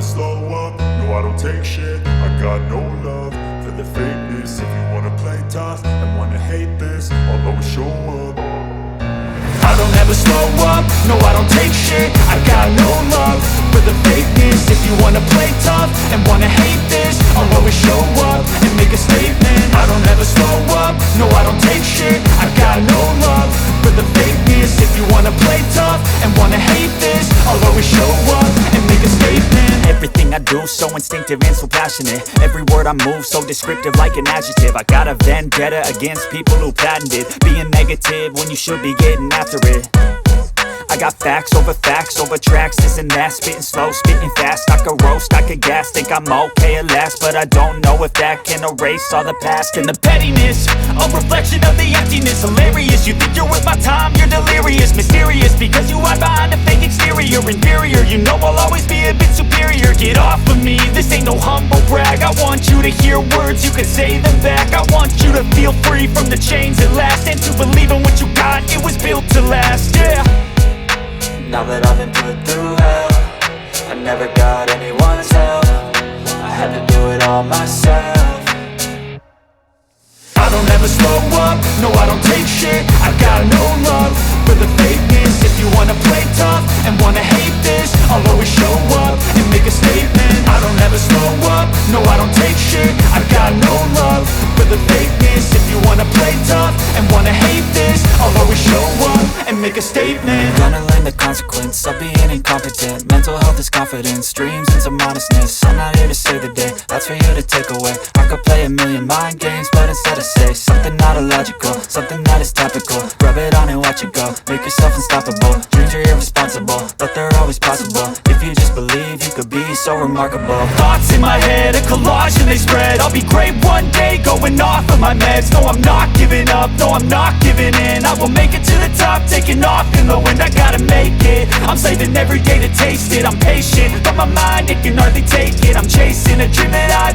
slow up, no I don't take shit. I got no love for the fakeness. If you wanna play tough and wanna hate this, I'll always show up. I don't ever slow up, no I don't take shit. I got no love for the fakeness. If you wanna play tough and wanna hate this, I'll always show up and make a statement. I don't ever slow up, no I don't take shit. I got no love for the fakeness. If you wanna play tough and wanna hate this, I'll always show up and make a statement. Everything I do so instinctive and so passionate. Every word I move so descriptive like an adjective. I got a vendetta against people who patented being negative when you should be getting after it. I got facts over tracks, this and that. Spitting slow, spitting fast, I could roast, I could gas. Think I'm okay at last, but I don't know if that can erase all the past. And the pettiness, a reflection of the emptiness. Hilarious, you think you're worth my time, you're delirious. Mysterious, because you hide behind a fake exterior. Inferior, you know I'll always be a bit superior. Get off of me, this ain't no humble brag. I want you to hear words, you can say them back. I want you to feel free from the chains at last, and to believe in what you got, it was built to last, yeah. Now that I've been put through hell, I never got anyone's help. I had to do it all myself. I don't ever slow up, no I don't take shit. I got no love for the fakeness. If you wanna play tough and wanna hate this, I'll always show up and make a statement. I don't ever slow up, no I don't take shit. I got no love for the fakeness. If you wanna play tough and wanna hate this, I'll always show up and make a statement. Gonna learn the consequence of being incompetent. Mental health is confidence, dreams and some honestness. I'm not here to save the day, that's for you to take away. I could play a million mind games, but instead I say something not illogical, something that is topical. Rub it on and watch it go, make yourself unstoppable. Dreams are irresponsible, but they're always possible. If you just believe, you could be so remarkable. Thoughts in my head, a collage and they spread. I'll be great one day, going off of my meds. No, I'm not giving up, no, I'm not giving in. I will make it to the top, taking off in the wind. I gotta make it, I'm saving every day to taste it. I'm patient, but my mind, it can hardly take it. I'm chasing a dream that I